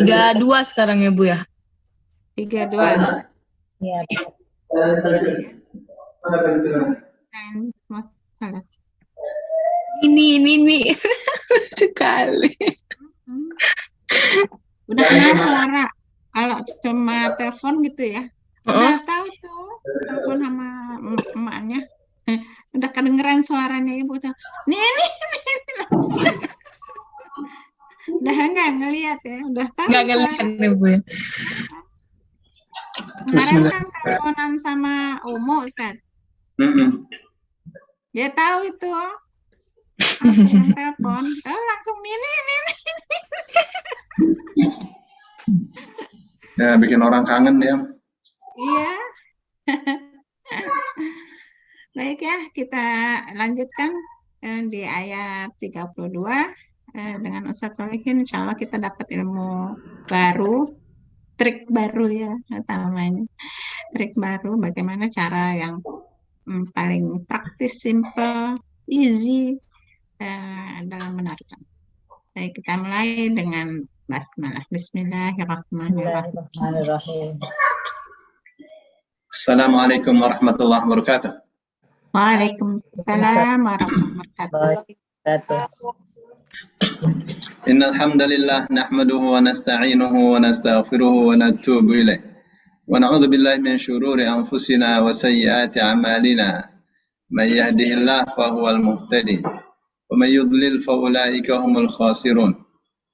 Tiga 2 sekarang ya Bu ya. 3-2. Iya. Masalah. Ini sekali. Udah kenal suara. Kalau cuma telepon gitu ya. Udah tahu tuh telepon sama emaknya. Udah kedengeran suaranya ibu tuh. Nih. Udah enggak ngelihat ya, udah tahu. Nggak ngelihat nih Bu ya. Kemarin kan teleponan sama Umu Ustaz. Dia tahu itu. Langsung telepon. Langsung ini. Ya, bikin orang kangen dia. Iya. Baik ya, kita lanjutkan di ayat 32 dengan Ustadz Solihin. Insya Allah kita dapat ilmu baru, trik baru ya utamanya. Trik baru bagaimana cara yang paling praktis, simple, easy dalam menarikan. Baik, kita mulai dengan basmalah. Bismillahirrahmanirrahim. Assalamualaikum warahmatullahi wabarakatuh. Waalaikumsalam warahmatullahi wabarakatuh. Innal hamdalillah nahmaduhu wa nasta'inuhu wa nastaghfiruhu wa natubu ilaih. Wa na'udzu billahi min shururi anfusina wa sayyiati a'malina. May yahdihillahu fahuwal muhtadi wa may yudlil fa ulaika humul khasirun.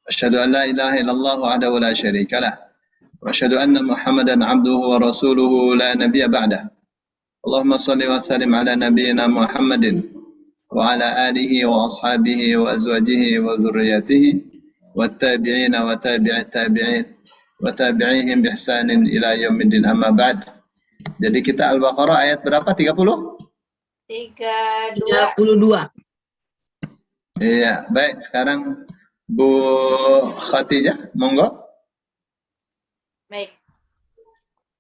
Asyhadu an la ilaha illallah wahdahu la syarika lah. Wa asyhadu anna Muhammadan 'abduhu wa rasuluhu la nabiyya ba'dah. Allahumma shalli wa sallim ala nabiyyina Muhammadin wa ala alihi wa ashabihi wa azwajihi wa dhurriyyatihi wattabi'ina wa tabi'it tabi'in wa tabi'ihim bi ihsanin ila yaumiddin amma ba'd. Jadi kita Al-Baqarah ayat berapa? 30? 32. Iya, baik. Sekarang Bu Khatijah, monggo. Baik.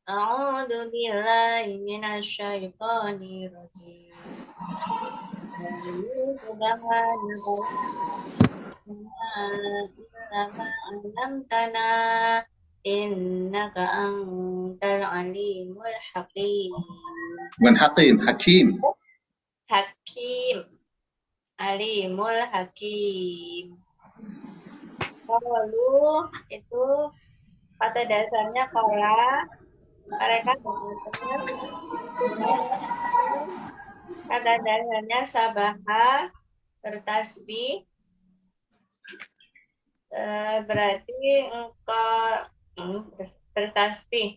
A'udzu billahi minasy syaithanir rajim. Innaka antal alimul hakim. Bukan hakim. Hakim. Alimul hakim. Qalu itu kata dasarnya qala. Mereka mengatakan kata dasarnya sabaha bertasbih, berarti engkau bertasbih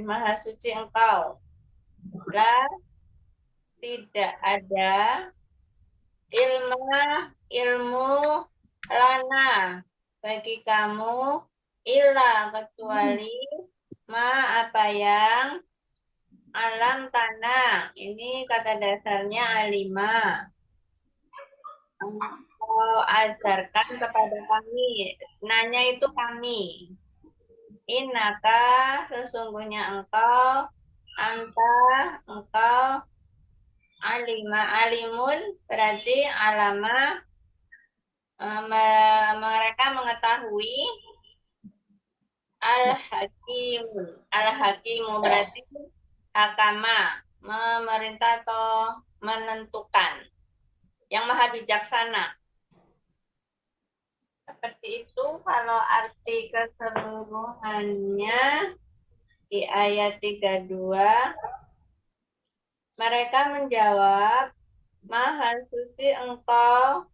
maha suci engkau. La tidak ada ilmu lana bagi kamu illa kecuali ma apa yang alam tanah. Ini kata dasarnya alima. Engkau ajarkan kepada kami. Nanya itu kami. Innaka sesungguhnya engkau alimun berarti alama mereka mengetahui. Al-Hakimu berarti hakama, memerintah atau menentukan, yang maha bijaksana. Seperti itu kalau arti keseluruhannya di ayat 32. Mereka menjawab, maha suci engkau,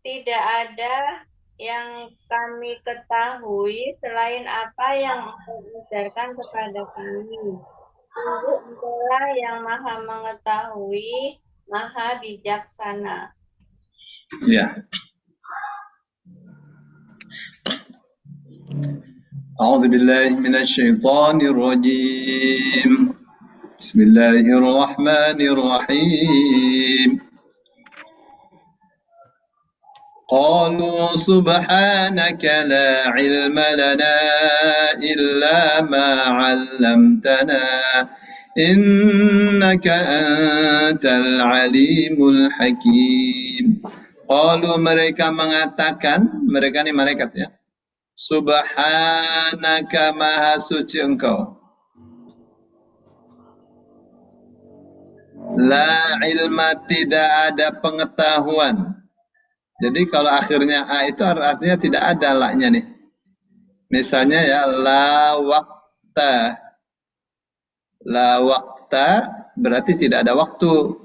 tidak ada yang kami ketahui selain apa yang engkau ajarkan kepada kami. Sungguh engkaulah yang maha mengetahui, maha bijaksana. Ya. A'udzu billahi minasy syaithanir rajim. Bismillahirrahmanirrahim. قالوا سبحانك لا علم لنا إلا ما علمتنا إنك أنت العليم الحكيم Qalu mereka mengatakan, mereka ini malaikat ya. Subhanaka maha suci engkau. La ilma tidak ada pengetahuan. Jadi kalau akhirnya A itu artinya tidak ada la-nya nih. Misalnya ya la waqta. La waqta berarti tidak ada waktu.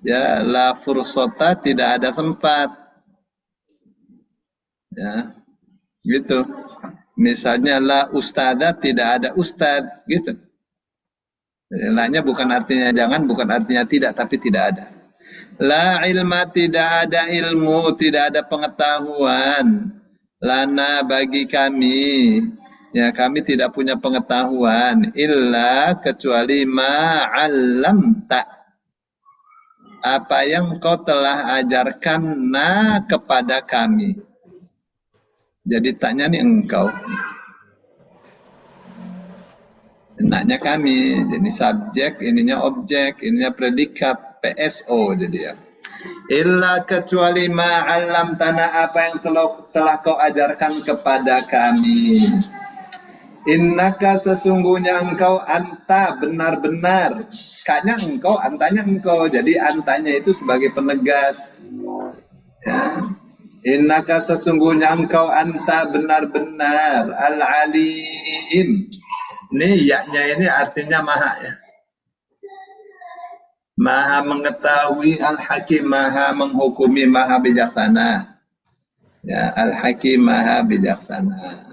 Ya, la fursata tidak ada sempat. Ya. Gitu. Misalnya la ustada tidak ada ustad, gitu. La-nya bukan artinya jangan, bukan artinya tidak, tapi tidak ada. La ilma tidak ada ilmu, tidak ada pengetahuan. Lana bagi kami, ya kami tidak punya pengetahuan. Illa kecuali ma'allamta. Apa yang kau telah ajarkan kepada kami. Jadi tanya nih engkau. Naknya kami, jadi subjek, ininya objek, ininya predikat, PSO jadi ya. Illa kecuali ma'alam tanah apa yang telah kau ajarkan kepada kami. Innaka sesungguhnya engkau anta benar-benar. Kaknya engkau, antanya engkau. Jadi antanya itu sebagai penegas. Ya. Innaka sesungguhnya engkau anta benar-benar al-alim. Ini ya-nya ini artinya maha ya. Maha mengetahui, al-hakim maha menghukumi, maha bijaksana. Ya, al-hakim maha bijaksana.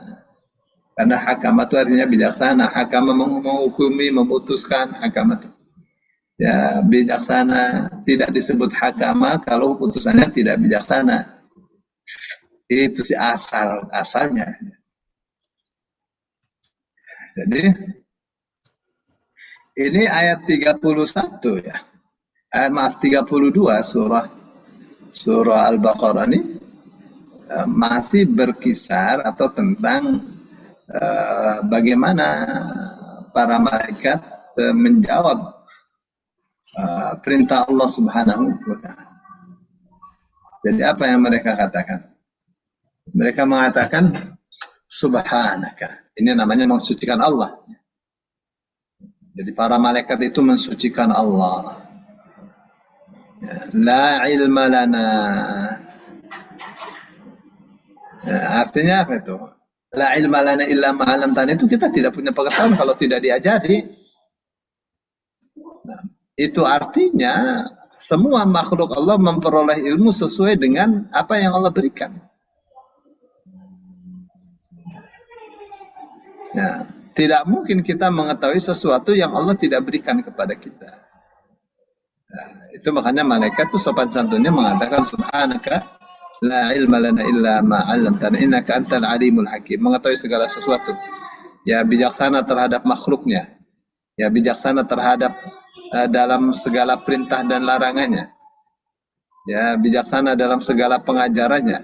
Karena hakama itu artinya bijaksana. Hakama menghukumi, memutuskan hakama itu. Ya, bijaksana. Tidak disebut hakama kalau putusannya tidak bijaksana. Itu sih asalnya. Jadi ini ayat 31 ya. Maaf 32 surah Al-Baqarah ini masih berkisar atau tentang bagaimana para malaikat menjawab perintah Allah Subhanahu wa ta'ala. Jadi apa yang mereka katakan? Mereka mengatakan subhanaka. Ini namanya mensucikan Allah. Jadi para malaikat itu mensucikan Allah. La ilma lana. Artinya apa itu? La ilma lana illa ma'alam tan, itu kita tidak punya pengetahuan kalau tidak diajari. Nah, itu artinya semua makhluk Allah memperoleh ilmu sesuai dengan apa yang Allah berikan. Nah, tidak mungkin kita mengetahui sesuatu yang Allah tidak berikan kepada kita. Nah, itu makanya malaikat itu sopan santunnya mengatakan subhanaka la ilma lana illa ma 'allamtana innaka antal alimul hakim. Mengetahui segala sesuatu. Ya, bijaksana terhadap makhluknya. Ya, bijaksana terhadap dalam segala perintah dan larangannya. Ya, bijaksana dalam segala pengajarannya.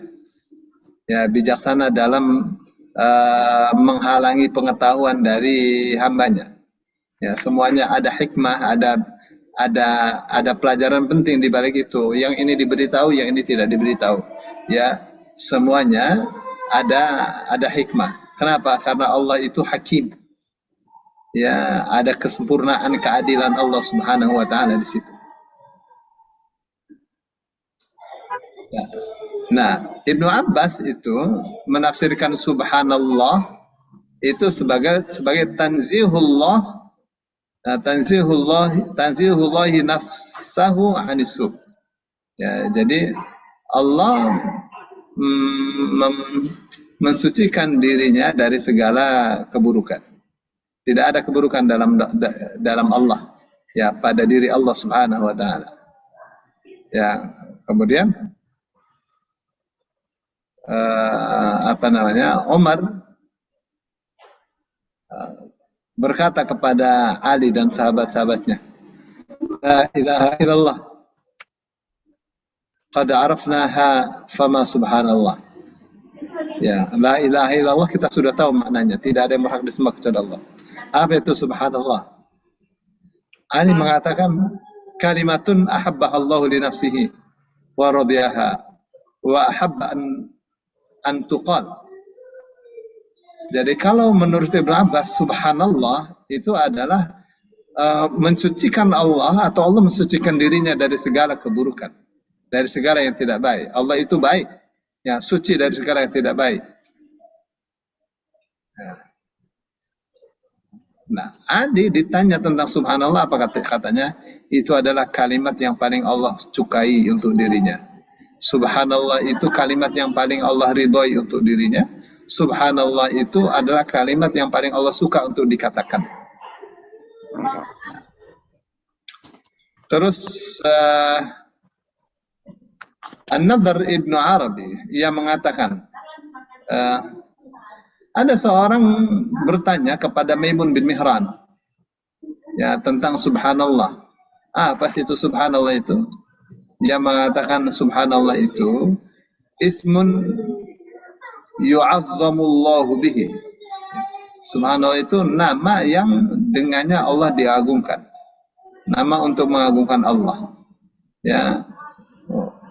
Ya, bijaksana dalam menghalangi pengetahuan dari hambanya. Ya, semuanya ada hikmah, ada pelajaran penting di balik itu. Yang ini diberitahu, yang ini tidak diberitahu. Ya, semuanya ada hikmah. Kenapa? Karena Allah itu hakim. Ya, ada kesempurnaan keadilan Allah Subhanahu wa ta'ala di situ. Ya. Nah, Ibnu Abbas itu menafsirkan subhanallah itu sebagai tanzihullah, tanzihullahi nafsahu anisub. Ya, jadi Allah mensucikan dirinya dari segala keburukan. Tidak ada keburukan dalam Allah, ya, pada diri Allah Subhanahu wa ta'ala. Ya, kemudian Umar berkata kepada Ali dan sahabat-sahabatnya, la ilaha illallah qad arafnaha fama subhanallah. Ya, la ilaha illallah kita sudah tahu maknanya, tidak ada yang berhak disembah kecuali Allah. Apa itu subhanallah? Ali mengatakan kalimatun ahabbahallahu li nafsihi wa radiyaha wa ahabba an tuqal. Jadi kalau menurut Ibnu Abbas, subhanallah itu adalah mensucikan Allah, atau Allah mensucikan dirinya dari segala keburukan, dari segala yang tidak baik. Allah itu baik, ya, suci dari segala yang tidak baik. Nah, Adi ditanya tentang subhanallah, apa katanya? Itu adalah kalimat yang paling Allah sukai untuk dirinya. Subhanallah itu kalimat yang paling Allah ridhoi untuk dirinya. Subhanallah itu adalah kalimat yang paling Allah suka untuk dikatakan. Terus An-Nadhr Ibnu Arabi, ia mengatakan, ada seorang bertanya kepada Maimun bin Mihran, ya, tentang subhanallah. Apa sih itu subhanallah itu? Dia mengatakan subhanallah itu ismun yu'azzamullahu bihi. Subhanallah itu nama yang dengannya Allah diagungkan. Nama untuk mengagungkan Allah. Ya.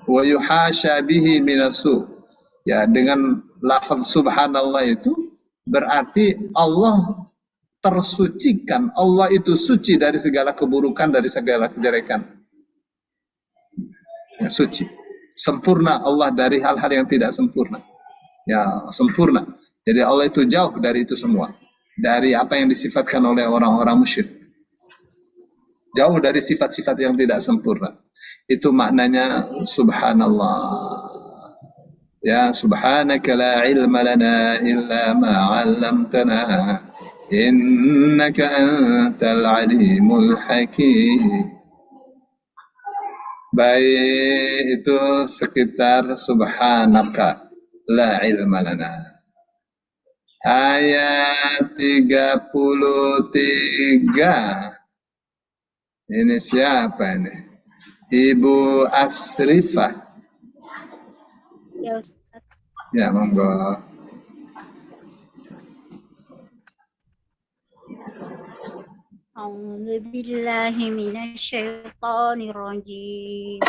Wa yuhasha bihi minasu. Ya, dengan lafaz subhanallah itu berarti Allah tersucikan. Allah itu suci dari segala keburukan, dari segala kejelekan. Ya, suci. Sempurna Allah dari hal-hal yang tidak sempurna. Ya, sempurna. Jadi Allah itu jauh dari itu semua. Dari apa yang disifatkan oleh orang-orang musyrik. Jauh dari sifat-sifat yang tidak sempurna. Itu maknanya subhanallah. Ya, subhanaka la ilma lana illa ma 'allamtana innaka antal alimul hakim. Baik, itu sekitar subhanaka la ilma lana. Ayat 33. Ini siapa ini? Ibu Asrifah. Ya Ustaz. Ya, monggo. A'udzu billahi minasyaitonir rajim.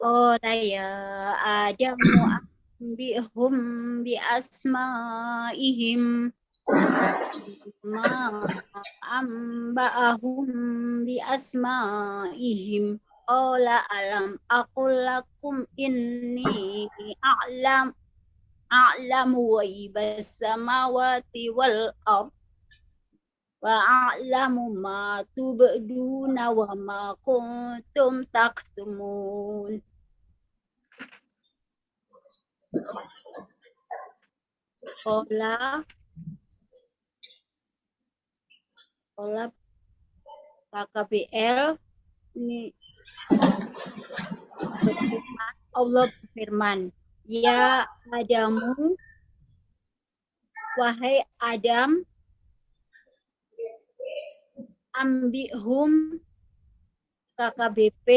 Qala ya Adamu anbihum bi asma'ihim ma amba'ahum bi asma'ihim. Qala alam aqul lakum inni a'lamu ghaibas samawati wal ardh wa a'lamu ma tubduna wa ma kuntum taktumun. Qala KKBL ini Allah berfirman, ya Adamu, wahai Adam, ambihum, KKBP,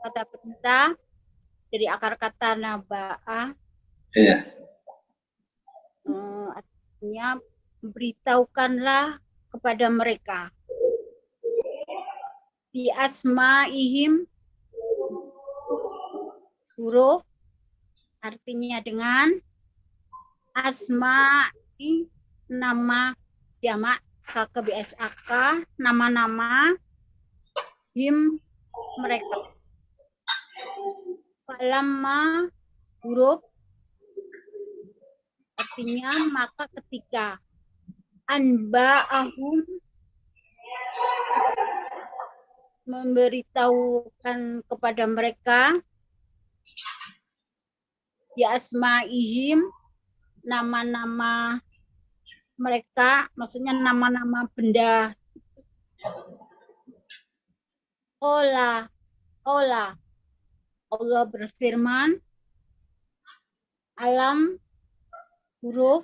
kata perintah dari akar kata naba'ah. Iya. Artinya beritahukanlah kepada mereka bi asma'ihim, huruf artinya dengan, asma'i nama jamak KKBSAK, nama-nama, him mereka. Falamma huruf artinya maka ketika, anba'ahum memberitahukan kepada mereka, ya asma'ihim nama-nama mereka, maksudnya nama-nama benda. Ola Allah berfirman, alam huruf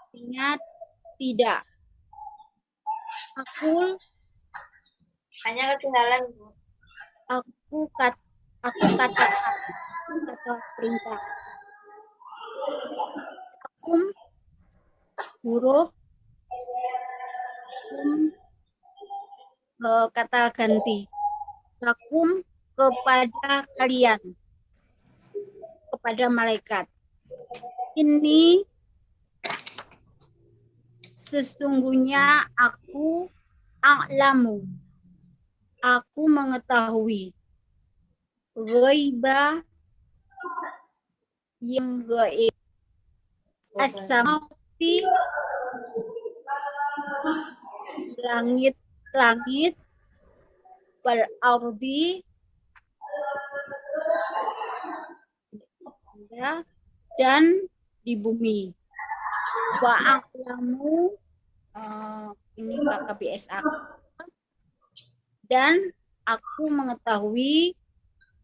artinya tidak. Aku Hanya ketinggalan. Aku katakan kata perintah. Akum huruf kata ganti. lakum kepada kalian, kepada malaikat. Ini sesungguhnya aku a'lamu, aku mengetahui ghaiba yang gaib, as-samawati langit-langit, wal ardi ya, dan di bumi. Wa a'lamu ini KKBS aku, dan aku mengetahui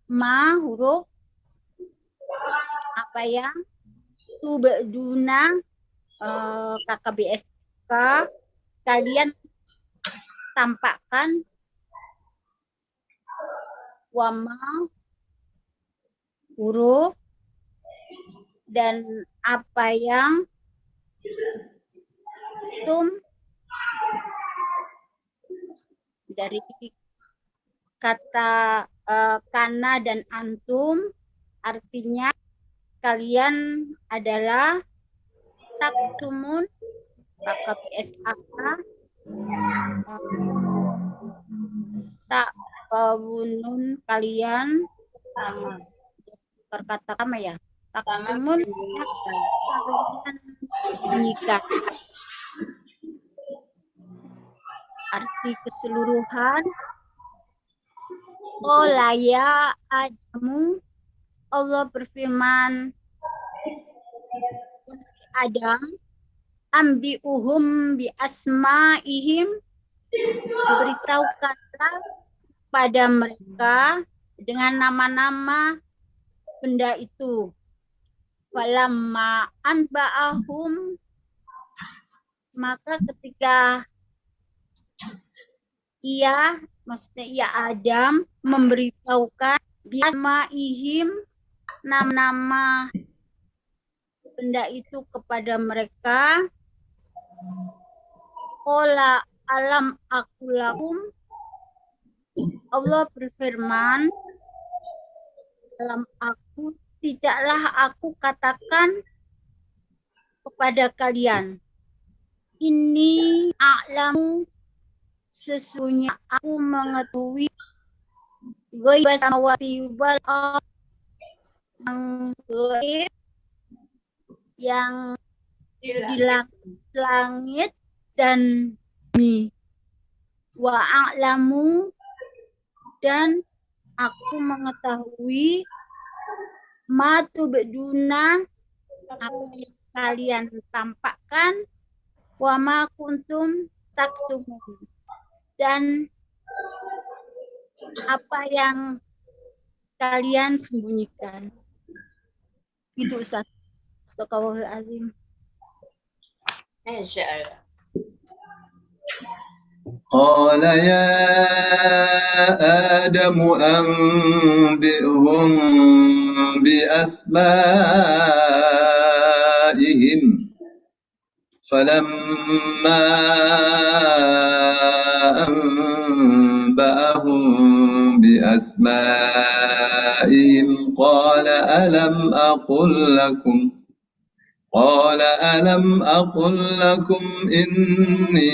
ma huruf apa yang tubduna KKBS kalian tampakkan, wama huruf dan apa yang tum dari kata kana dan antum artinya kalian adalah taktumun KKBS tak kabunun kalian sama perkata sama ya taktumun kalian menikah. Arti keseluruhan ya Adamu, Allah berfirman Adam, ambi'uhum bi asma'ihim, beritahukanlah pada mereka dengan nama-nama benda itu. Falamma anba'ahum, maka ketika maksudnya Adam memberitahukan biasma'ihim, nama-nama benda itu kepada mereka. Qala alam aqulakum, Allah berfirman, tidaklah aku katakan kepada kalian, ini a'lamu, sesungguhnya aku mengetahui ghaibas samawati wal ardh, yang di langit dan bumi. Wa a'lamu, dan aku mengetahui ma tubduna, apa yang kalian tampakkan, wa ma kuntum taktumun, dan apa yang kalian sembunyikan. Itu Ustaz. Astagfirullahaladzim. Insyaallah. قال يا آدم أنبئهم بأسمائهم فلما أنبأهم بأسمائهم قال ألم أقل لكم إني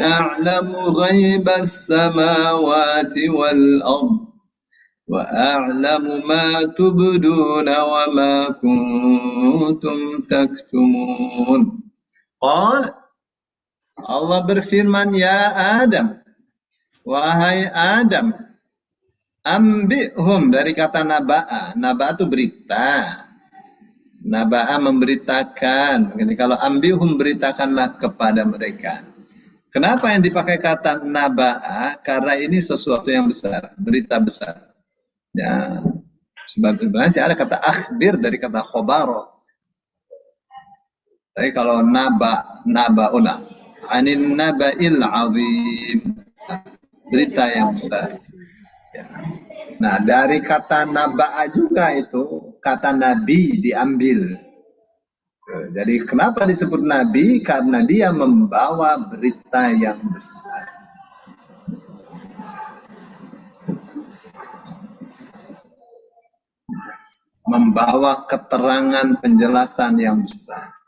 أعلم غيب السماوات والأرض وأعلم ما تبدون وما كنتم تكتمون. قال, Allah berfirman, ya Adam, wahai Adam, ambi'hum, dari kata naba'a. Naba'a itu berita. Naba'a memberitakan. Jadi kalau ambi'hum, beritakanlah kepada mereka. Kenapa yang dipakai kata naba'a? Karena ini sesuatu yang besar, berita besar. Ya, sebenarnya ada kata akhbir dari kata khobaro. Tapi kalau naba'una, anin naba'il azim, berita yang besar. Ya. Nah, dari kata naba'a juga itu, kata nabi diambil. Jadi kenapa disebut nabi? Karena dia membawa berita yang besar. membawa keterangan penjelasan yang besar.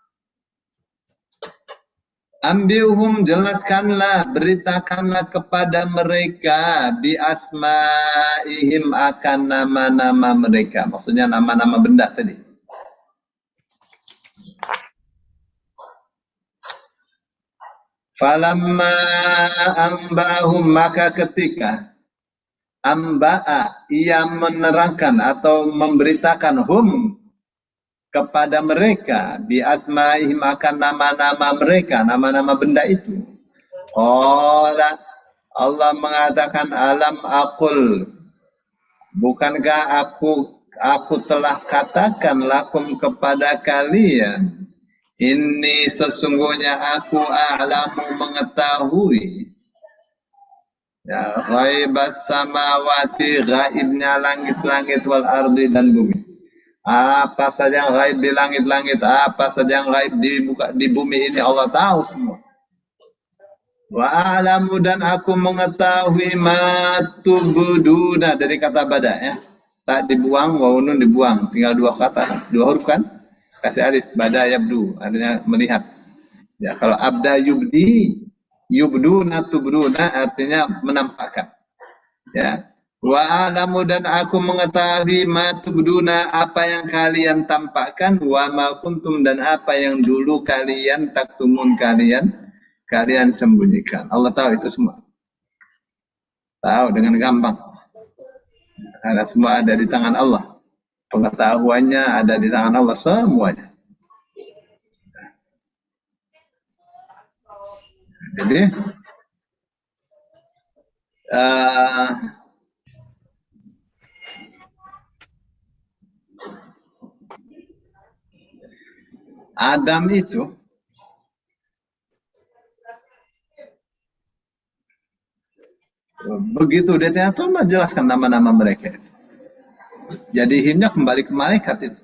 Ambiuhum, jelaskanlah, beritakanlah kepada mereka bi asma'ihim, akan nama-nama mereka. Maksudnya nama-nama benda tadi. Falamma amba'ahum, maka ketika amba'a, ia menerangkan atau memberitakan hum, kepada mereka bi asma'ihim, akan nama-nama mereka, nama-nama benda itu. Qala, Allah mengatakan, alam aqul, bukankah aku telah katakan lakum, kepada kalian, ini sesungguhnya aku a'lamu, mengetahui, ya, ghaibas samawati, gaibnya langit-langit, wal ardi, dan bumi. Apa saja yang gaib di langit-langit, apa saja yang gaib di bumi ini, Allah tahu semua. Wa a'lamu, dan aku mengetahui, ma tubduna, dari kata bada, ya. Tak dibuang, waw nun dibuang, tinggal dua kata, dua huruf kan? Kasih alif, bada yabdu, artinya melihat. Ya, kalau abda yubdi, yubduna tubduna, artinya menampakkan. Ya. Wa a'lamu, dan aku mengetahui, ma tubduna, apa yang kalian tampakkan, wa ma kuntum, dan apa yang dulu kalian taktumun, kalian sembunyikan. Allah tahu itu semua. Tahu dengan gampang. Karena semua ada di tangan Allah. Pengetahuannya ada di tangan Allah semuanya. Jadi Adam itu begitu dia tuh menjelaskan nama-nama mereka. Jadi himnya kembali ke malaikat itu.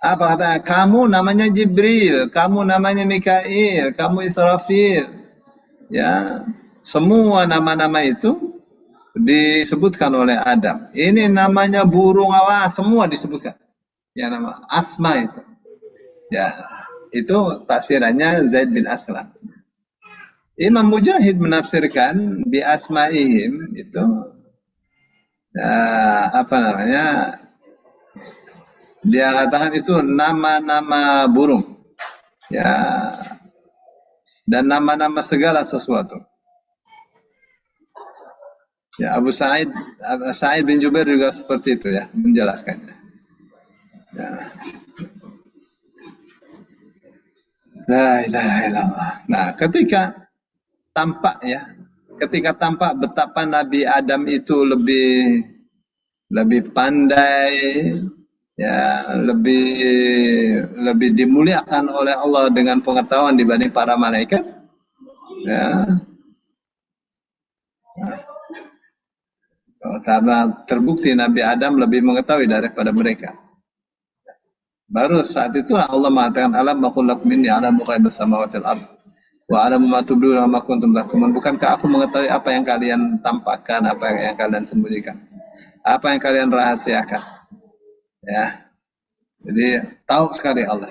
Apa katanya? Kamu namanya Jibril, kamu namanya Mikail, kamu Israfil. Ya, semua nama-nama itu disebutkan oleh Adam. Ini namanya burung awas, semua disebutkan. Ya, nama Asma itu. Ya, itu tafsirannya Zaid bin Aslam. Imam Mujahid menafsirkan bi asma'ihim itu apa namanya? Dia katakan itu nama-nama burung. Ya. Dan nama-nama segala sesuatu. Ya, Abu Sa'id bin Jubair juga seperti itu ya, menjelaskannya. Ya. La ilaha illallah. Nah, ketika tampak betapa Nabi Adam itu lebih pandai, ya, lebih dimuliakan oleh Allah dengan pengetahuan dibanding para malaikat. Ya. Nah, karena terbukti Nabi Adam lebih mengetahui daripada mereka. Baru saat itulah Allah mengatakan, alam aqul lakum inni a'lamu ghaibas samawati wal ardh wa a'lamu ma tubduna wa ma kuntum taktumun. Bukankah aku mengetahui apa yang kalian tampakkan, apa yang kalian sembunyikan, apa yang kalian rahasiakan. Ya. Jadi tahu sekali Allah.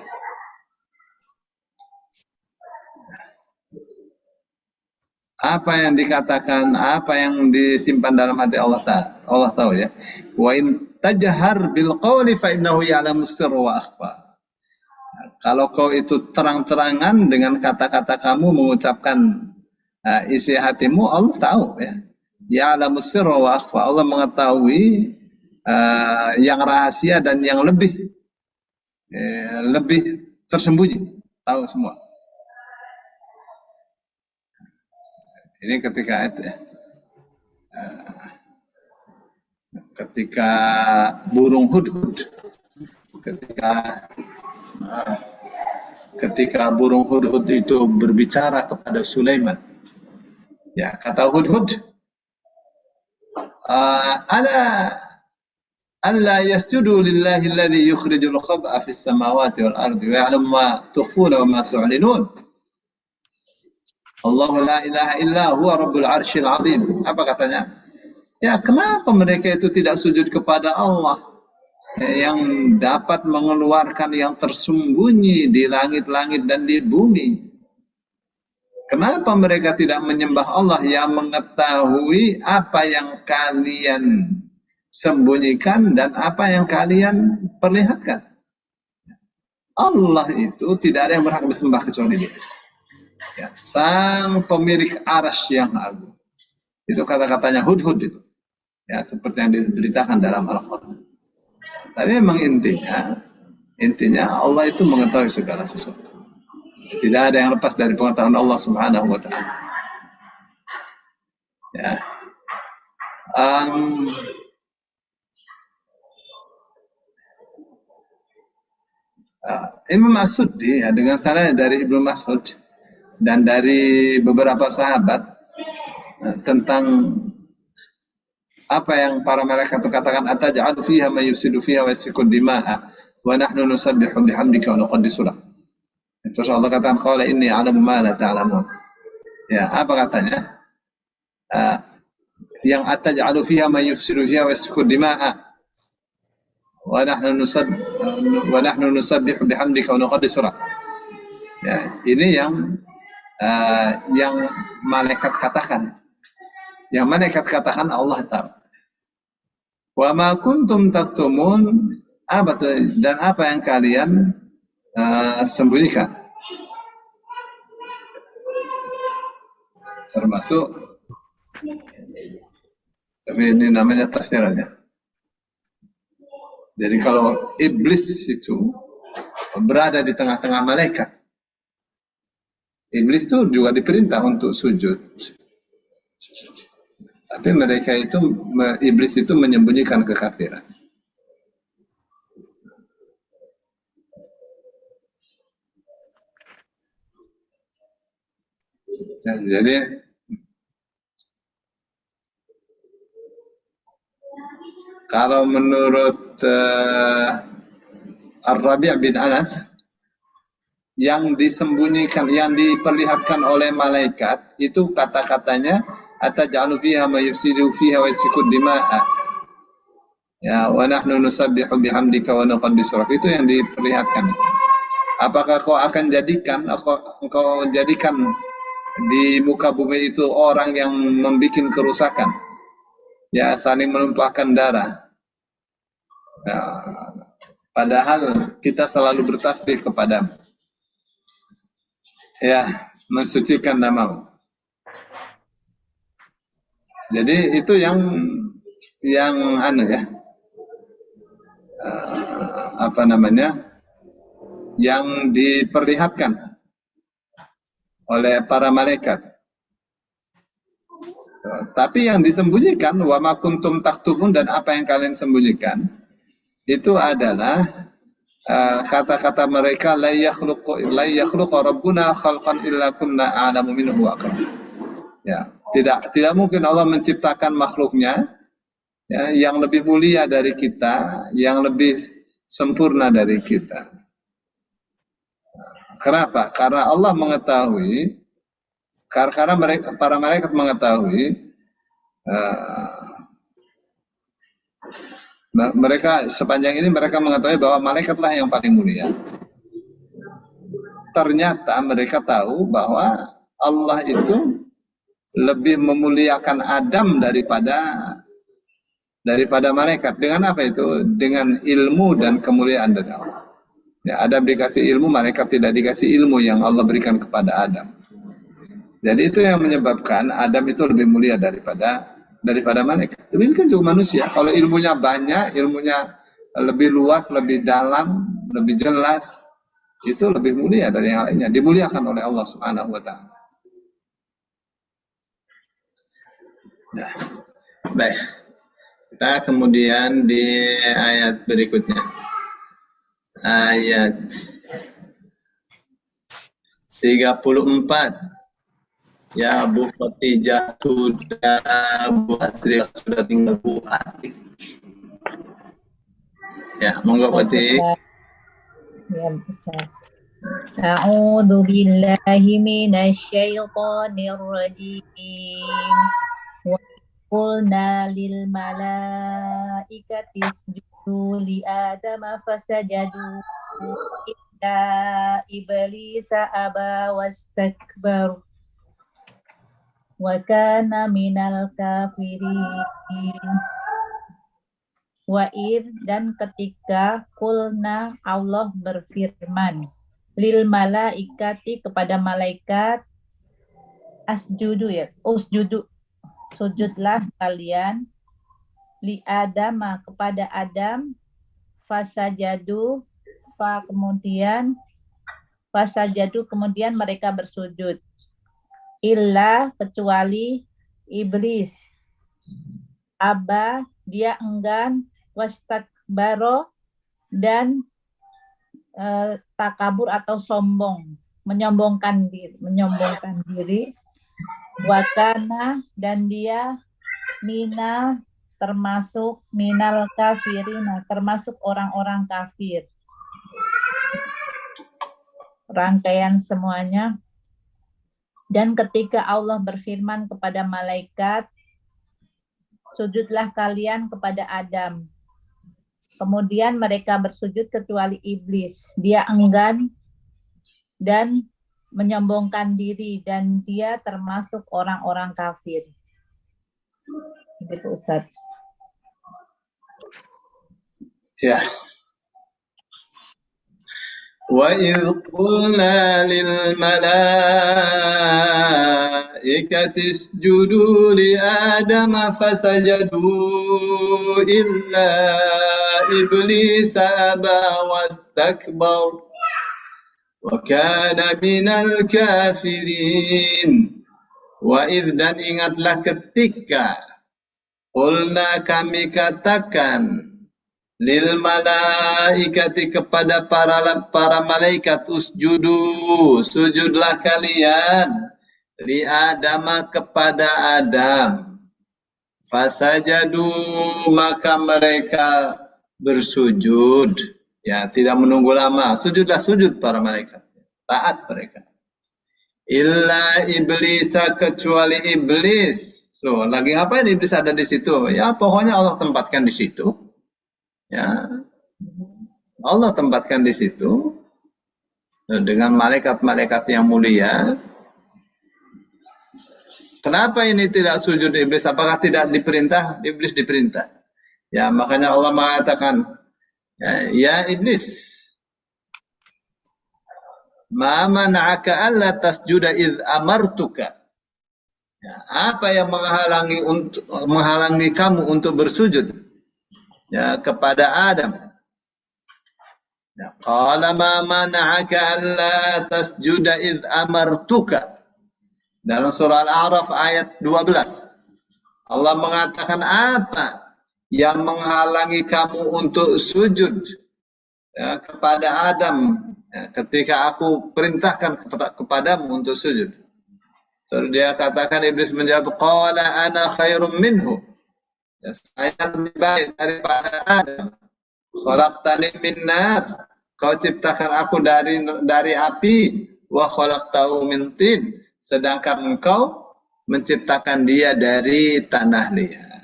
Apa yang dikatakan, apa yang disimpan dalam hati Allah tahu ya. Wa in tajhar bil qawli fa innahu ya'lamu sirra wa akhfa. Kalau kau itu terang-terangan dengan kata-kata kamu mengucapkan isi hatimu, Allah tahu ya. Ya'lamu sirra wa akhfa. Allah mengetahui yang rahasia dan yang lebih tersembunyi, tahu semua. Ini ketika itu ya. Ketika burung hudhud, ketika burung hudhud itu berbicara kepada Sulaiman, ya, kata hudhud, alla yasjudu lillahi alladhi yukhrijul khab'a fis samawati wal ardi wa ya'lamu ma tukhfuna wa ma tu'linun. Allahu la ilaha illa huwa rabbul arsyil azim. Apa katanya? Ya, kenapa mereka itu tidak sujud kepada Allah yang dapat mengeluarkan yang tersembunyi di langit-langit dan di bumi. Kenapa mereka tidak menyembah Allah yang mengetahui apa yang kalian sembunyikan dan apa yang kalian perlihatkan? Allah itu tidak ada yang berhak disembah kecuali Dia. Ya, sang pemilik arasy yang agung. Itu kata-katanya Hudhud itu. Ya, seperti yang diberitakan dalam Al-Quran. Tapi memang intinya Allah itu mengetahui segala sesuatu. Tidak ada yang lepas dari pengetahuan Allah Subhanahu wa Ta'ala. Ya. Imam As-Suddi ya, dengan sanad dari Ibnu Mas'ud dan dari beberapa sahabat tentang apa yang para malaikat itu katakan, ataj'alu fiha may yufsidu fiha wa yasfiku dima'a wa nahnu nusabbihu bihamdika wa nuqaddisu lak. Terus Allah katakan, qala inni a'lamu ma la ta'lamun. Ya, apa katanya? Yang ataj'alu fiha may yufsidu fiha wa yasfiku dima'a wa nahnu nusabbihu bihamdika wa nuqaddisu lak. Ya, ini yang malaikat katakan. Yang malaikat katakan Allah tahu. Wa ma kuntum taktumun, dan apa yang kalian sembunyikan. Termasuk, tapi ini namanya tafsirannya. Jadi kalau iblis itu berada di tengah-tengah malaikat, iblis itu juga diperintah untuk sujud. Tapi iblis itu menyembunyikan kekafiran. Ya, jadi kalau menurut Ar-Rabi' bin Anas, yang disembunyikan, yang diperlihatkan oleh malaikat itu kata-katanya ataj'alu fiha may yufsidu fiha wa yasfiku dima'a ya wa nahnu nusabbihu bihamdika wa nuqaddisu lak. Itu yang diperlihatkan. Apakah engkau jadikan di muka bumi itu orang yang membuat kerusakan, ya, saling menumpahkan darah, ya, padahal kita selalu bertasbih kepadamu, ya, mensucikan namamu. Jadi itu yang yang diperlihatkan oleh para malaikat. Tapi yang disembunyikan, wa ma kuntum taktumun, dan apa yang kalian sembunyikan, itu adalah kata-kata mereka, la yakhluqu rabbuna khalqan illa kunna a'lamu minhu wa aqrab. Ya, tidak mungkin Allah menciptakan makhluknya, ya, yang lebih mulia dari kita, yang lebih sempurna dari kita. Kenapa? Karena Allah mengetahui, karena para malaikat mengetahui, mereka sepanjang ini mereka mengetahui bahwa malaikatlah yang paling mulia. Ternyata mereka tahu bahwa Allah itu lebih memuliakan Adam daripada malaikat. Dengan apa itu? Dengan ilmu dan kemuliaan dari Allah. Ya, Adam dikasih ilmu, malaikat tidak dikasih ilmu yang Allah berikan kepada Adam. Jadi itu yang menyebabkan Adam itu lebih mulia daripada malaikat. Demikian juga manusia. Kalau ilmunya banyak, ilmunya lebih luas, lebih dalam, lebih jelas, itu lebih mulia dari yang lainnya. Dimuliakan oleh Allah Subhanahu wa Ta'ala. Nah, baik. Kita kemudian di ayat berikutnya. Ayat 34. Ya Bu Fatijah sudah, Bu Asri sudah tinggal Bu Atik. Ya, monggo Fatih. Ya, besar. A'udzu billahi minasyaitonir rajim. Wa qulna lil malaikati isjudu li Adama fasajadu illa iblisa aba wastakbar wa kana minal kafirin. Wa id, dan ketika kulna Allah berfirman lil malaikati, kepada malaikat, usjudu, sujudlah kalian, li Adama, kepada Adam, fasajadu, kemudian mereka bersujud, illa, kecuali iblis, aba, dia enggan, wastakbaro, dan takabur atau sombong, menyombongkan diri, wakana, dan dia termasuk minal kafirina, termasuk orang-orang kafir. Rangkaian semuanya. Dan ketika Allah berfirman kepada malaikat, sujudlah kalian kepada Adam. Kemudian mereka bersujud kecuali iblis. Dia enggan dan menyombongkan diri, dan dia termasuk orang-orang kafir. Begitu, Ustaz. Ya. Wa idh qulna lil malaikati isjudu li Adama fasajadu illa iblisa aba wastakbar wa kana minal kafirin. Wa idh, dan ingatlah ketika qulna, kami katakan, lil malaikati, kepada para malaikat, usjudu, sujudlah kalian, li Adama, kepada Adam, fasajadu, maka mereka bersujud, ya, tidak menunggu lama, sujudlah sujud para malaikat, taat mereka, illa iblisa, kecuali iblis. Loh, lagi ngapain iblis ada di situ? Ya, pokoknya Allah tempatkan di situ. Ya, Allah tempatkan di situ dengan malaikat-malaikat yang mulia. Kenapa ini tidak sujud iblis? Apakah tidak diperintah? Iblis diperintah. Ya, makanya Allah mengatakan, ya iblis, ma mana'aka alla tasjuda idh amartuka. Ya, apa yang menghalangi kamu untuk bersujud, ya, kepada Adam? Ya, qala ma mana'aka alla tasjuda idh amartuka. Dalam surah Al-A'raf ayat 12. Allah mengatakan, apa yang menghalangi kamu untuk sujud, ya, kepada Adam, ya, ketika aku perintahkan kepadamu untuk sujud? Terus dia katakan, iblis menjawab, qala ana khairum minhu. Ya, saya lebih baik daripada Adam. Khalaqtani min nar, kau ciptakan aku dari api, wa khalaqtahu min tin, sedangkan engkau menciptakan dia dari tanah liat.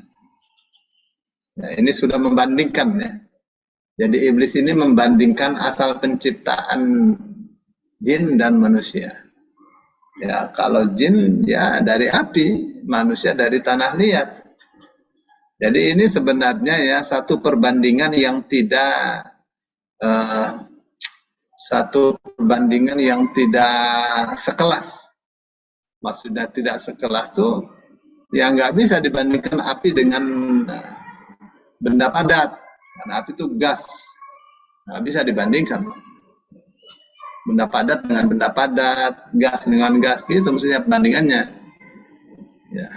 Nah, ini sudah membandingkan, ya. Jadi iblis ini membandingkan asal penciptaan jin dan manusia. Ya, kalau jin ya dari api, manusia dari tanah liat. Jadi ini sebenarnya ya satu perbandingan yang tidak sekelas. Maksudnya tidak sekelas tuh yang nggak bisa dibandingkan api dengan benda padat. Karena api itu gas, nggak bisa dibandingkan. Benda padat dengan benda padat, gas dengan gas, gitu maksudnya perbandingannya. Ya.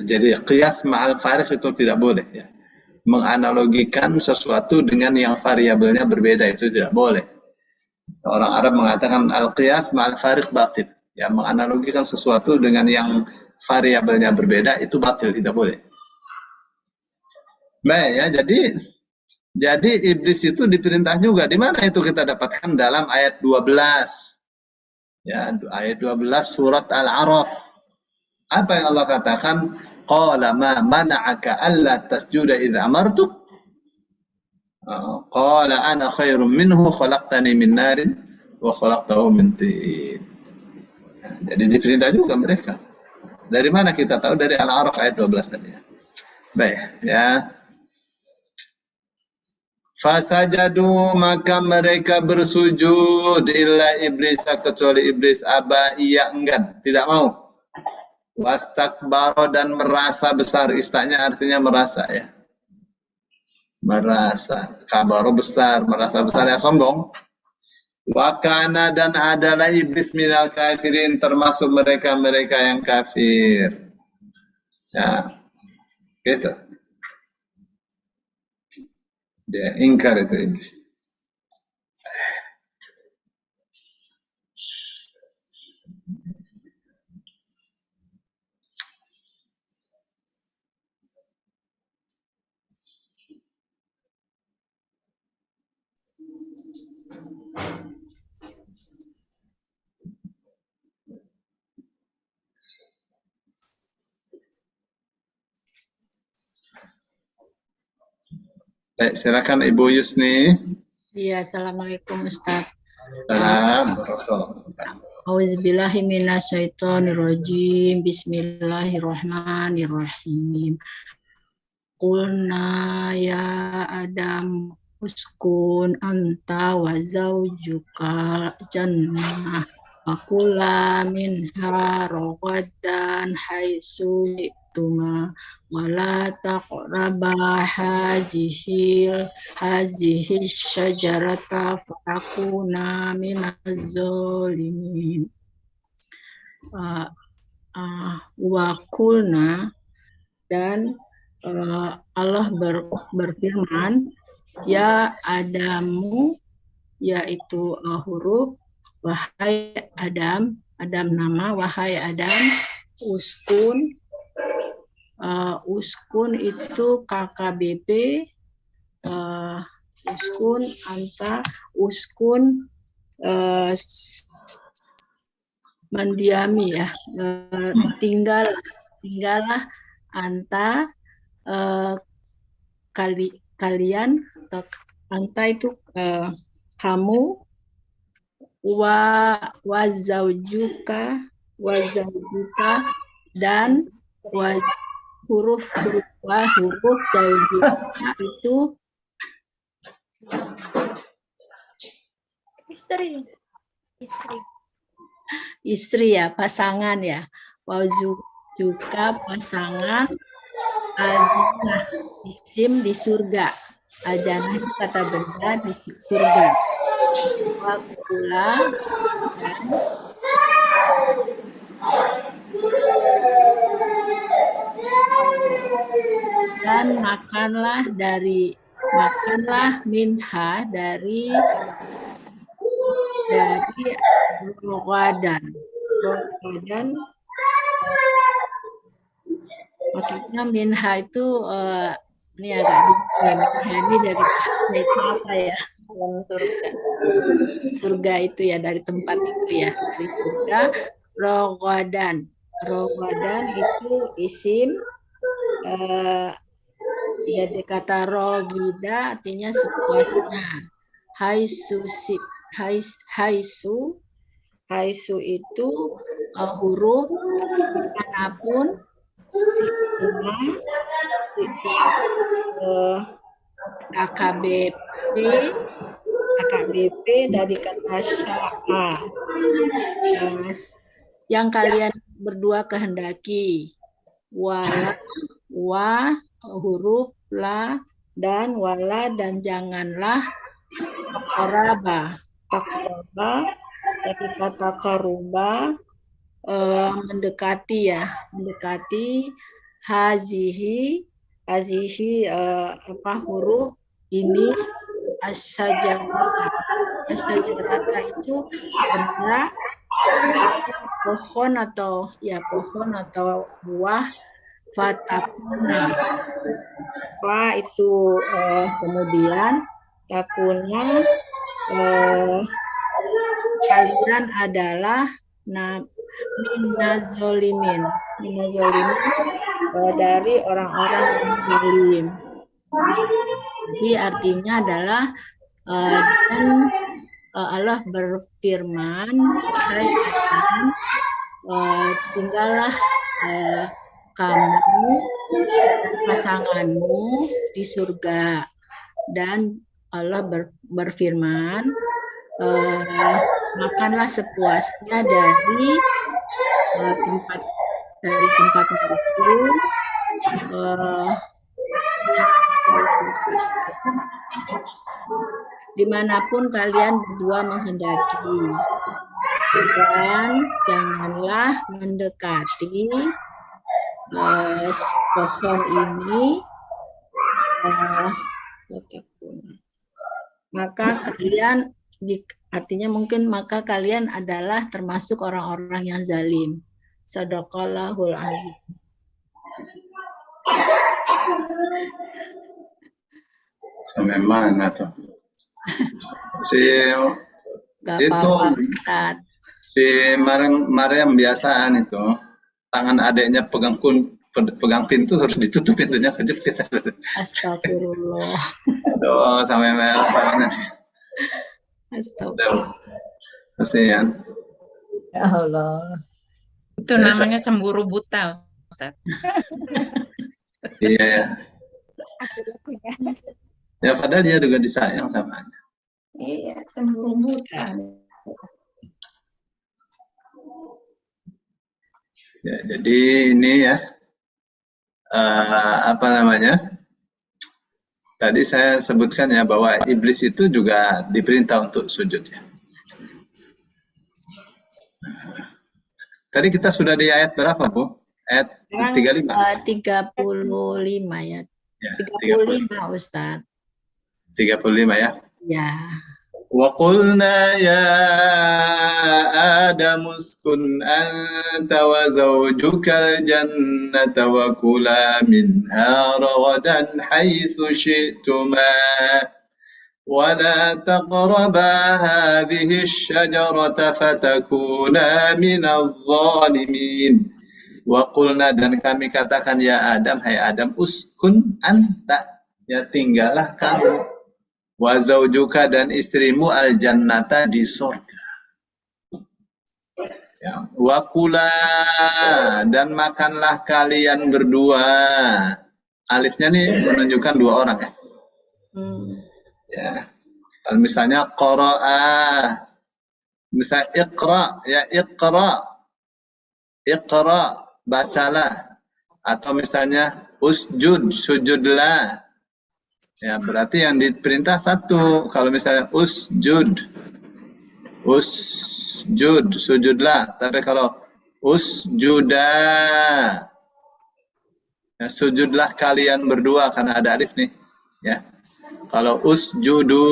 Jadi qiyas ma'al farik itu tidak boleh, ya. Menganalogikan sesuatu dengan yang variabelnya berbeda itu tidak boleh. Orang Arab mengatakan al-qiyas ma'al farik batil. Ya, menganalogikan sesuatu dengan yang variabelnya berbeda itu batil, tidak boleh. Baik, ya, jadi iblis itu diperintah juga. Di mana itu kita dapatkan? Dalam ayat 12. Ya, ayat 12 surat Al-A'raf. Apa yang Allah katakan? Qala ma mana'aka alla tasjuda idza amartuk? Qala ana khairum minhu khalaqtani min narin wa khalaqtahu min tin. Jadi diperintah juga mereka. Dari mana kita tahu? Dari Al-A'raf ayat 12 tadi. Baik, ya. Fasajadu, maka mereka bersujud illa iblis, kecuali iblis, aba, ia enggan, tidak mau. Wastakbaro, dan merasa besar. Istaknya artinya merasa, ya. Merasa. Kabaro besar, merasa besar, ya sombong. Wakana, dan adalah iblis minal kafirin, termasuk mereka-mereka yang kafir. Ya, gitu. Dia ingkar itu iblis. Baik, silakan Ibu Yusni. Iya, assalamualaikum Ustaz. Assalamualaikum. Auzubillahi minasyaitonirrajim. Bismillahirrahmanirrahim. Qulna ya Adam uskun anta wa zawjuka jannah wa kula minha ragadan haitsu tuma wala taqraba hazihi syajarata fatakuna minaz zalimin. Wa qulna, dan Allah berfirman, ya Adamu, yaitu huruf, wahai Adam, Adam nama, wahai Adam, uskun, uskun itu KKBP, uskun anta, uskun mendiami, ya, tinggallah anta, kalian, atau anta itu kamu, wa zaujuka, dan huruf zaujuka itu istri, ya, pasangan, ya. Wa zaujuka, pasangan, al-jannah, isim di surga. Al-jannah itu kata benda di surga. Wa kula, dan makanlah minha dari rogadan, maksudnya minha itu ini agak ini dari itu apa, ya, surga itu, ya, dari tempat itu, ya, dari surga. Rogadan itu isim, jadi kata rogida artinya sepuasnya. Haisu itu huruf manapun, AKBP dari kata sya'a, yang kalian berdua kehendaki. Wa huruf la, dan wala, dan janganlah taqraba dari kata karuba, mendekati, ya, mendekati. Hazihi huruf ini asyajarata itu benda, pohon atau buah. Fatakuna, itu kemudian takuna, kalian adalah minazolimin, dari orang-orang yang zalim. Jadi artinya adalah dan Allah berfirman, hai Adam, tinggallah kamu pasanganmu di surga. Dan Allah berfirman, makanlah sepuasnya dari tempat itu, dimanapun kalian berdua menghendaki, dan janganlah mendekati pohon ini, maka kalian, artinya mungkin maka kalian adalah termasuk orang-orang yang zalim. Shadaqallahul azim. Sampai mana tuh? Gak Itu apa-apa, Ustadz. si Maryam biasaan itu tangan adiknya pegang pintu harus ditutup pintunya kejepit. Astagfirullah. Aduh, sampai merah tangannya. Astagfirullah. Kasihan. Ya Allah. Itu namanya cemburu buta, Ustaz. Iya ya. Ya padahal dia juga disayang samanya. Iya, cemburu buta. Ya, jadi ini ya apa namanya? Tadi saya sebutkan ya bahwa iblis itu juga diperintah untuk sujud ya. Tadi kita sudah di ayat berapa, Bu? Ayat 35. 35 ya. Ya, 35 Ustadz. 35 ya. Ya. Wa qulna ya Adam uskun anta wa zawjuka al-jannata wa kula minha ragadan haitsu syi'tuma wa la taqraba hadhihi asy-syajarata fatakuna minadh dhalimin. Wa qulna, dan kami katakan ya Adam, hai Adam, uskun anta, ya tinggallah kamu, wa zaujuka, dan istrimu, al-jannata, di surga. Ya, wa kula, dan makanlah kalian berdua. Alifnya nih menunjukkan dua orang ya. Ya. Kalau misalnya qara'a, misalnya iqra, ya iqra, bacalah. Atau misalnya usjud, sujudlah. Ya, berarti yang diperintah satu. Kalau misalnya usjud, sujudlah. Tapi kalau usjuda, ya, sujudlah kalian berdua, karena ada alif nih. Ya. Kalau usjudu,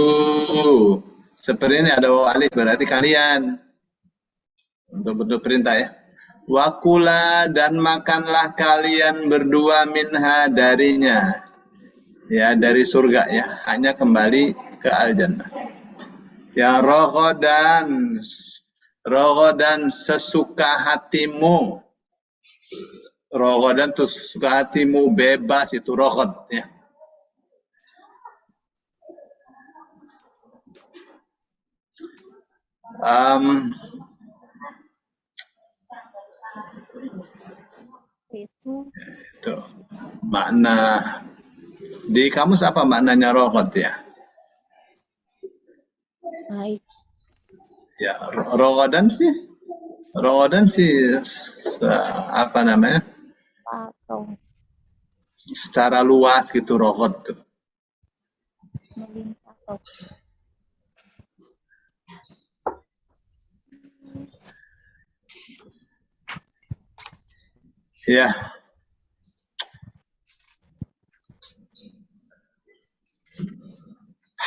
seperti ini ada waw alif, berarti kalian. Untuk bentuk perintah ya. Wakula, dan makanlah kalian berdua minha, darinya. Ya, dari surga ya, hanya kembali ke al-jannah. Ya, rogodan sesuka hatimu. Rogodan tuh sesuka hatimu, bebas, itu rogod ya. Itu makna di kamus, apa maknanya rogod ya? Baik. Ya, rogodan sih apa namanya? Patung. Secara luas gitu rogod tuh. Ya.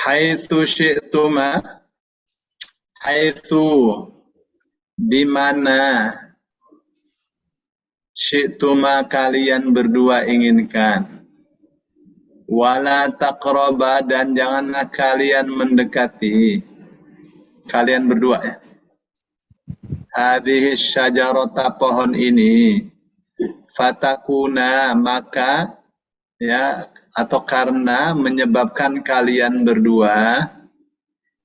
Haitsu syi'tuma, haitsu, di mana, syi'tuma, kalian berdua inginkan, wala taqraba, dan janganlah kalian mendekati, kalian berdua ya, hadhihi syajarata, pohon ini, fatakuna, maka ya, atau karena menyebabkan kalian berdua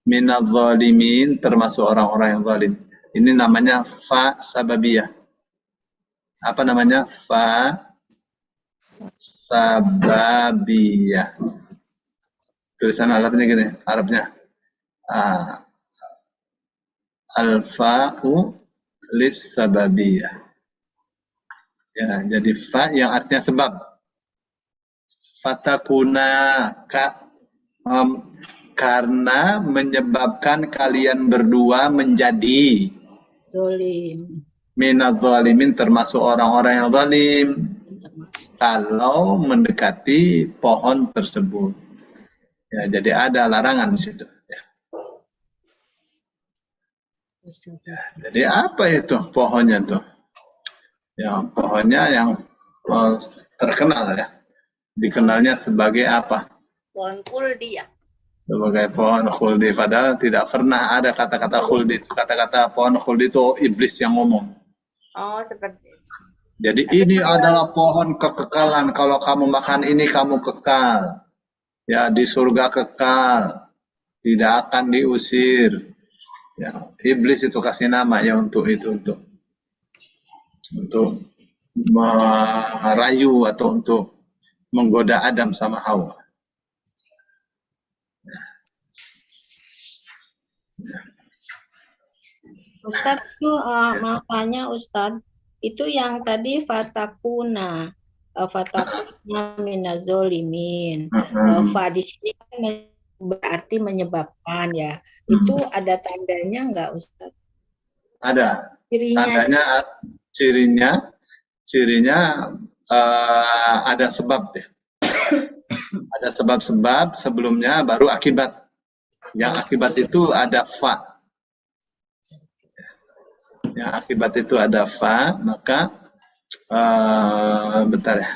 minadz zalimin, termasuk orang-orang yang zalim. Ini namanya fa sababiyah. Apa namanya? Fa sababiyah. Tulisan Arabnya gini, Arabnya al-fa'u lis sababiyah. Ya, jadi fa yang artinya sebab. Fatakuna karena menyebabkan kalian berdua menjadi Zolim. minadz zalimin, termasuk orang-orang yang zalim, kalau mendekati pohon tersebut. Ya, jadi ada larangan di situ. Ya. Jadi apa itu pohonnya tuh? Ya, pohonnya yang terkenal ya. Dikenalnya sebagai apa? Pohon kuldi ya. Sebagai pohon khuldi. Padahal tidak pernah ada kata-kata khuldi. Kata-kata pohon khuldi itu iblis yang ngomong. Oh, seperti itu. Jadi ini adalah pohon kekekalan. Kalau kamu makan ini kamu kekal. Ya, di surga kekal. Tidak akan diusir. Ya, iblis itu kasih nama ya untuk itu, untuk merayu atau untuk menggoda Adam sama Hawa. Ustadz itu makanya Ustadz itu yang tadi fatakuna minadz zalimin. Fa di sini kan berarti menyebabkan ya. Itu ada tandanya enggak Ustadz? Ada. Cirinya Tandanya, cirinya ada sebab ya. Ada sebab-sebab sebelumnya baru akibat. Yang akibat itu ada fa. Yang akibat itu ada fa, maka bentar ya.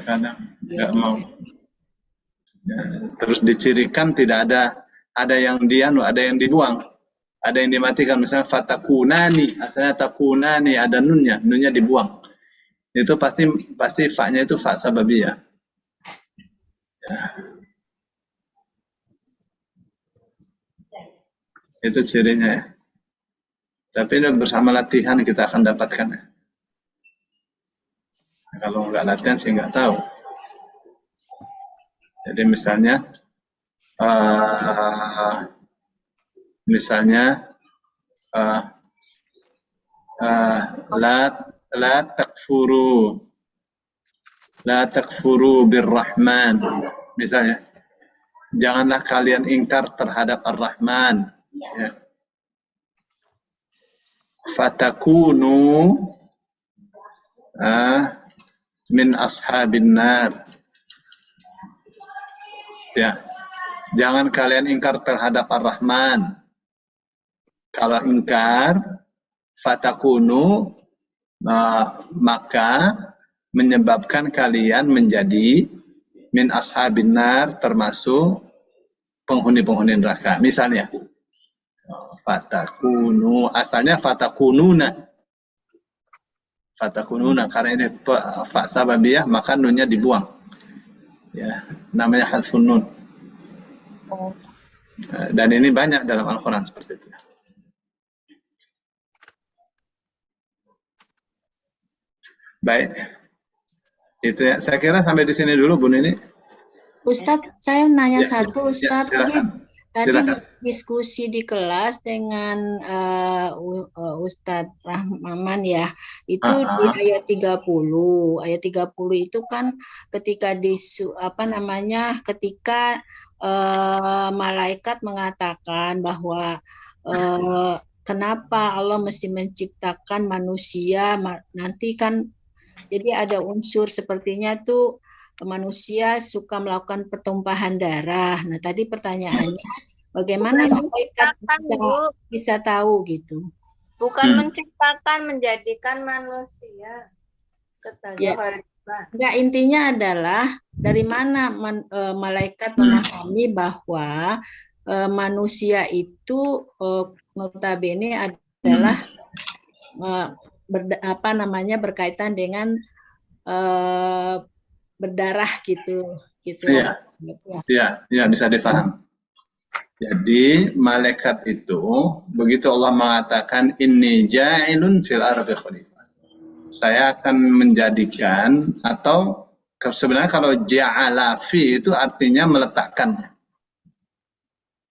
Kadang nggak mau. Ya, terus dicirikan tidak ada yang ada yang dibuang, ada yang dimatikan. Misalnya fatakunani, asalnya takunani, ada nunnya dibuang. Itu pasti fa-nya itu fa sababiyah. Ya. Itu cirinya ya. Tapi ini bersama latihan kita akan dapatkan ya. Nah, kalau nggak latihan sih nggak tahu. Jadi misalnya la takfuru birrahman, misalnya janganlah kalian ingkar terhadap Ar-Rahman ya. Fatakunu min ashabin nar ya. Jangan kalian ingkar terhadap Ar-Rahman. Kalau ingkar, fatakunu, maka menyebabkan kalian menjadi min ashabin nar, termasuk penghuni-penghuni neraka. Misalnya, fatakunu, asalnya fatakununa. Fatakununa, karena ini fa sababiyah, maka nunnya dibuang. Ya, namanya hadfun nun. Dan ini banyak dalam Al-Quran seperti itu. Baik, itu ya. Saya kira sampai di sini dulu, Bu Nini. Ustadz, saya nanya Ya, satu, Ustadz. Tadi silakan. diskusi di kelas dengan Ustadz Rahman ya, itu di ayat 30. Ayat 30 itu kan ketika ketika malaikat mengatakan bahwa kenapa Allah mesti menciptakan manusia, nanti kan jadi ada unsur sepertinya tuh manusia suka melakukan pertumpahan darah. Nah, tadi pertanyaannya, bagaimana malaikat bisa tahu gitu? Bukan menciptakan, menjadikan manusia. Ya. Enggak, intinya adalah dari mana malaikat memahami bahwa manusia itu notabene adalah berkaitan dengan berdarah gitu. Iya. Ya, bisa difaham. Jadi malaikat itu begitu Allah mengatakan inni ja'ilun fil ardi khalifah. Saya akan menjadikan, atau sebenarnya kalau ja'ala fi itu artinya meletakkan.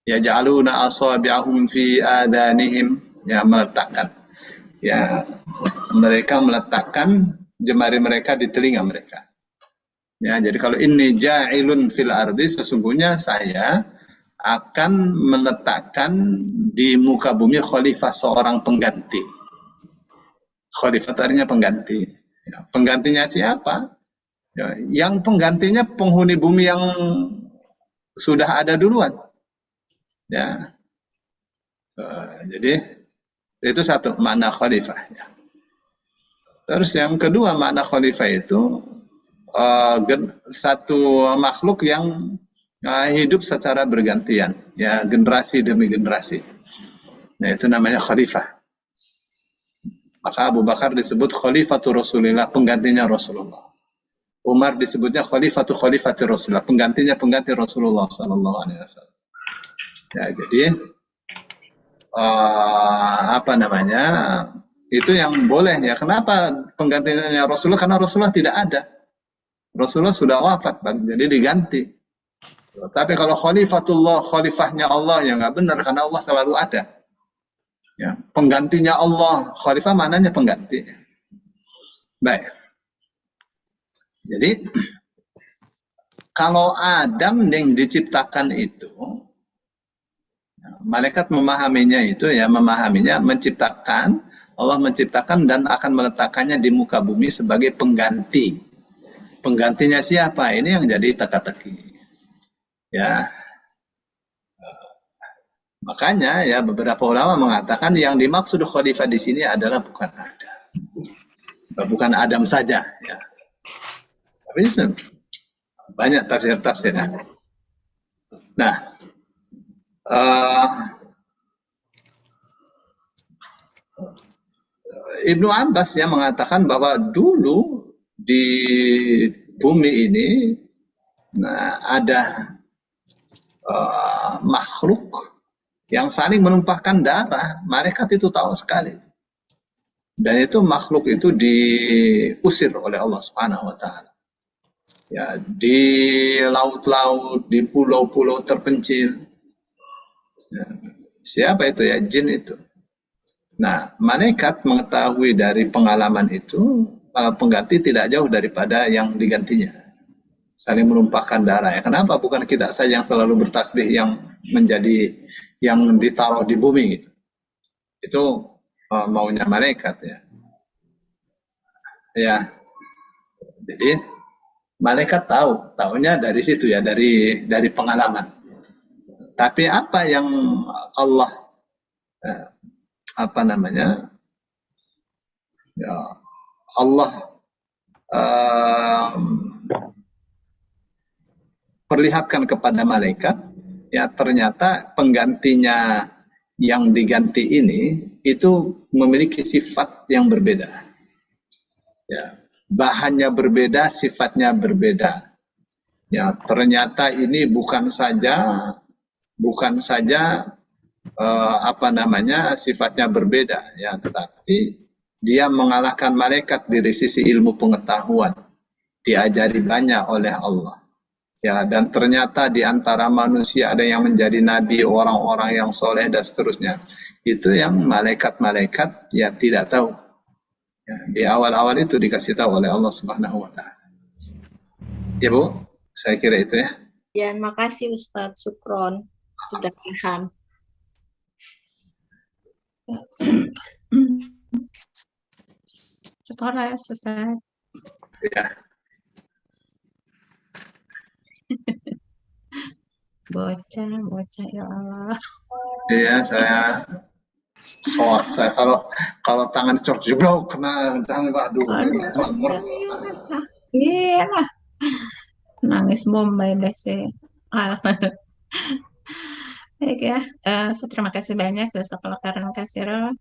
Ya ja'aluna asabi'ahum fi adanihim, ya meletakkan. Ya mereka meletakkan jemari mereka di telinga mereka. Ya, jadi kalau inni ja'ilun fil ardi, sesungguhnya saya akan meletakkan di muka bumi khalifah, seorang pengganti. Khalifah artinya pengganti. Ya, penggantinya siapa? Ya, yang penggantinya penghuni bumi yang sudah ada duluan. Ya, jadi itu satu makna khalifah. Ya. Terus yang kedua makna khalifah itu satu makhluk yang hidup secara bergantian, ya generasi demi generasi. Nah itu namanya khalifah. Maka Abu Bakar disebut khalifatul Rasulillah, penggantinya Rasulullah. Umar disebutnya khalifatul Rasulullah, pengganti Rasulullah Sallallahu Alaihi Wasallam. Ya jadi itu yang boleh ya. Kenapa penggantinya Rasulullah? Karena Rasulullah tidak ada. Rasulullah sudah wafat, jadi diganti. Tapi kalau khalifatullah, khalifahnya Allah, ya nggak benar, karena Allah selalu ada. Ya, penggantinya Allah, khalifah maknanya pengganti. Baik. Jadi kalau Adam yang diciptakan itu, malaikat memahaminya itu ya, menciptakan, Allah menciptakan dan akan meletakkannya di muka bumi sebagai pengganti. Penggantinya siapa? Ini yang jadi teka-teki. Ya, makanya ya beberapa ulama mengatakan yang dimaksud khalifah di sini adalah bukan Adam saja. Ya. Tapi banyak tafsir-tafsirnya. Nah, Ibnu Abbas ya mengatakan bahwa dulu di bumi ini ada makhluk yang saling menumpahkan darah. Malaikat itu tahu sekali. Dan itu makhluk itu diusir oleh Allah Subhanahu wa taala. Ya, di laut-laut, di pulau-pulau terpencil. Ya, siapa itu ya? Jin itu. Nah, malaikat mengetahui dari pengalaman itu, pengganti tidak jauh daripada yang digantinya. Saling menumpahkan darah. Ya, kenapa? Bukan kita saja yang selalu bertasbih yang menjadi yang ditaruh di bumi gitu. Itu maunya malaikat ya. Ya. Jadi malaikat tahunya dari situ ya, dari pengalaman. Tapi apa yang Allah ya, Allah perlihatkan kepada malaikat, ya ternyata penggantinya yang diganti ini itu memiliki sifat yang berbeda. Ya, bahannya berbeda, sifatnya berbeda. Ya, ternyata ini bukan saja sifatnya berbeda ya, tetapi dia mengalahkan malaikat dari sisi ilmu pengetahuan. Diajari banyak oleh Allah. Ya, dan ternyata di antara manusia ada yang menjadi nabi, orang-orang yang soleh dan seterusnya. Itu yang malaikat-malaikat ya tidak tahu. Ya, di awal-awal itu dikasih tahu oleh Allah Subhanahu wa taala. Ya, Bu, saya kira itu ya. Ya, makasih Ustadz Sukron sudah paham. Sekolah selesai. Ya. Bocah ya Allah. Iya, saya kalau tangan jeblok kena tangan, aduh. Iya lah. Nangis Bombay deh sih. Baik ya, terima kasih banyak. Jazakallahu khairan katsira.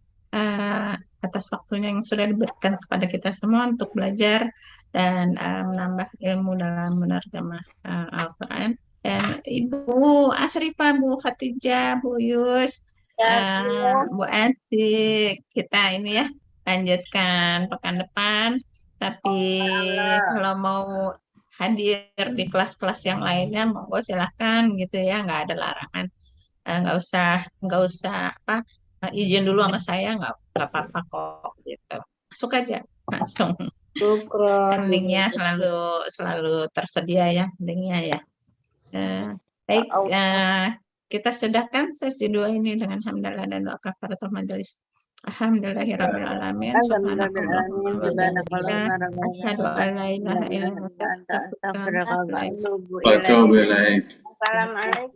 atas waktunya yang sudah diberikan kepada kita semua untuk belajar dan menambah ilmu dalam menerjemah Al-Quran. Dan Ibu Asrifah, Bu Khatijah, Bu Yus, Bu Anti, kita ini ya lanjutkan pekan depan. Tapi kalau mau hadir di kelas-kelas yang lainnya, monggo silahkan gitu ya, nggak ada larangan. Nggak usah apa izin dulu sama saya, nggak apa-apa kok gitu. Masuk aja langsung. Syukron. Linknya selalu tersedia ya, linknya ya. Baik, kita sudahkan sesi 2 ini dengan hamdalah dan doa kafaratul majelis. Alhamdulillahirrabbilalamin. Subhanakallahumma wa bihamdika asyhadu an la ilaha illa anta astaghfiruka wa atubu ilaik. Wa atubu ilaik. Assalamualaikum.